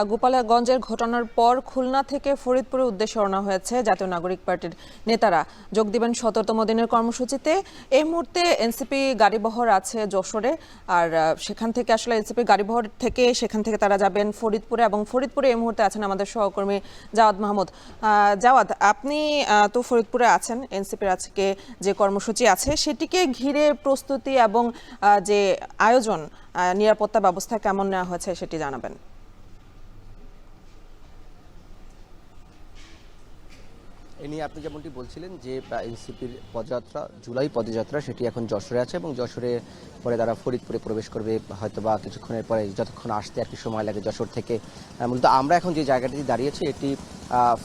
গোপালগঞ্জের ঘটনার পর খুলনা থেকে ফরিদপুরের উদ্দেশ্যে রওনা হয়েছে জাতীয় নাগরিক পার্টির নেতারা। যোগ দিবেন ৭০তম দিনের কর্মসূচিতে। এই মুহূর্তে এনসিপি গাড়িবহর আছে যশোরে, আর সেখান থেকে আসলে এনসিপি গাড়িবহর থেকে সেখান থেকে তারা যাবেন ফরিদপুরে, এবং ফরিদপুরে এই মুহূর্তে আছেন আমাদের সহকর্মী জাওয়াদ মাহমুদ। জাওয়াদ, আপনি তো ফরিদপুরে আছেন। এনসিপির আজকে যে কর্মসূচি আছে সেটিকে ঘিরে প্রস্তুতি এবং যে আয়োজন, নিরাপত্তা ব্যবস্থা কেমন নেওয়া হয়েছে সেটি জানাবেন। এ নিয়ে আপনি যেমনটি বলছিলেন যে এনসিপির পদযাত্রা, জুলাই পদযাত্রা, সেটি এখন যশোরে আছে এবং যশোরে পরে তারা ফরিদপুরে প্রবেশ করবে হয়তো বা কিছুক্ষণের পরে, যতক্ষণ আসতে আর কি সময় লাগে যশোর থেকে। মূলত আমরা এখন যে জায়গাটিতে দাঁড়িয়েছি এটি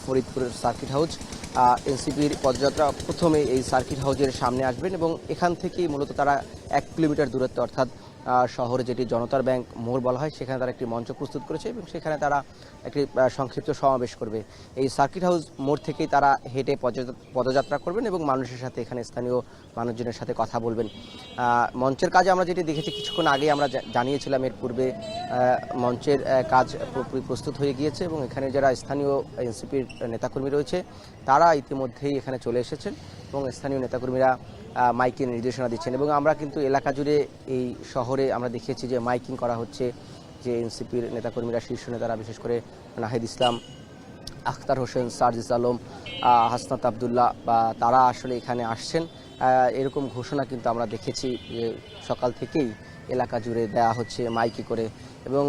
ফরিদপুরের সার্কিট হাউস। এনসিপির পদযাত্রা প্রথমে এই সার্কিট হাউসের সামনে আসবেন এবং এখান থেকেই মূলত তারা 1 কিলোমিটার দূরত্ব, অর্থাৎ শহরে যেটি জনতার ব্যাংক মোড় বলা হয়, সেখানে তারা একটি মঞ্চ প্রস্তুত করেছে এবং সেখানে তারা একটি সংক্ষিপ্ত সমাবেশ করবে। এই সার্কিট হাউস মোড় থেকেই তারা হেঁটে পদযাত্রা করবেন এবং মানুষের সাথে, এখানে স্থানীয় মানুষজনের সাথে কথা বলবেন। মঞ্চের কাজে আমরা যেটি দেখেছি কিছুক্ষণ আগে আমরা জানিয়েছিলাম, এর পূর্বে মঞ্চের কাজ পুরোপুরি প্রস্তুত হয়ে গিয়েছে এবং এখানে যারা স্থানীয় এনসিপির নেতাকর্মী রয়েছে তারা ইতিমধ্যেই এখানে চলে এসেছেন এবং স্থানীয় নেতাকর্মীরা মাইকিং নির্দেশনা দিচ্ছেন। এবং আমরা কিন্তু এলাকা জুড়ে এই শহরে আমরা দেখিয়েছি যে মাইকিং করা হচ্ছে, যে এনসিপির নেতাকর্মীরা, শীর্ষ নেতারা, বিশেষ করে নাহিদ ইসলাম, আখতার হোসেন, সার্জিস আলম, হাসনাত আবদুল্লাহ, বা তারা আসলে এখানে আসছেন, এরকম ঘোষণা কিন্তু আমরা দেখেছি যে সকাল থেকেই এলাকা জুড়ে দেওয়া হচ্ছে মাইকি করে। এবং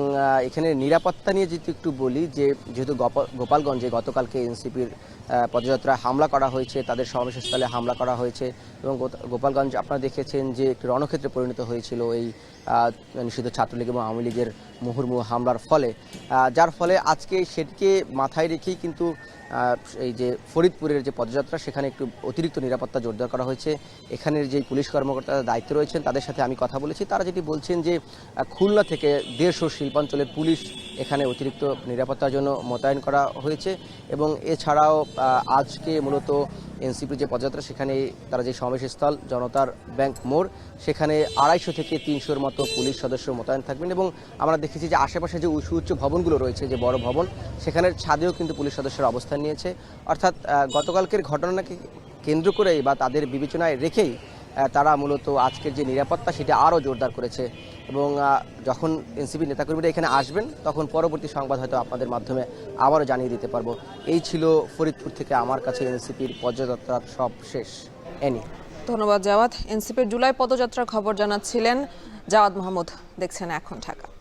এখানে নিরাপত্তা নিয়ে যদি একটু বলি, যে যেহেতু গোপালগঞ্জে গতকালকে এনসিপির পদযাত্রায় হামলা করা হয়েছে, তাদের সমাবেশস্থলে হামলা করা হয়েছে এবং গোপালগঞ্জ আপনারা দেখেছেন যে একটি রণক্ষেত্রে পরিণত হয়েছিল এই নিষিদ্ধ ছাত্রলীগ এবং আওয়ামী লীগের মুহুর্মুহু হামলার ফলে, যার ফলে আজকে সেটিকে মাথায় রেখেই কিন্তু এই যে ফরিদপুরের যে পদযাত্রা, সেখানে একটু অতিরিক্ত নিরাপত্তা জোরদার করা হয়েছে। এখানের যে পুলিশ কর্মকর্তারা দায়িত্বে রয়েছেন তাদের সাথে আমি কথা বলেছি, তারা যেটি বলছেন যে খুলনা থেকে 150 শিল্পাঞ্চলের পুলিশ এখানে অতিরিক্ত নিরাপত্তার জন্য মোতায়েন করা হয়েছে। এবং এছাড়াও আজকে মূলত এনসিপির যে পদযাত্রা, সেখানে তারা যে সমাবেশস্থল জনতার ব্যাংক মোড়, সেখানে 250 থেকে 300-র মতো পুলিশ সদস্য মোতায়েন থাকবেন। এবং আমরা দেখেছি যে আশেপাশে যে উঁচু ভবনগুলো রয়েছে, যে বড় ভবন, সেখানের ছাদেও কিন্তু পুলিশ সদস্যরা অবস্থান নিয়েছে। অর্থাৎ গতকালকের ঘটনাকে কেন্দ্র করেই বা তাদের বিবেচনায় রেখেই তারা মূলত আজকের যে নিরাপত্তা সেটা আরও জোরদার করেছে। এবং যখন এনসিপি নেতাকর্মীরা এখানে আসবেন তখন পরবর্তী সংবাদ হয়তো আপনাদের মাধ্যমে আবারও জানিয়ে দিতে পারবো। এই ছিল ফরিদপুর থেকে আমার কাছে এনসিপির পদযাত্রার সব শেষ। ধন্যবাদ জাওয়াদ। এনসিপির জুলাই পদযাত্রার খবর জানাচ্ছিলেন জাওয়াদ মাহমুদ। দেখছেন এখন ঢাকা।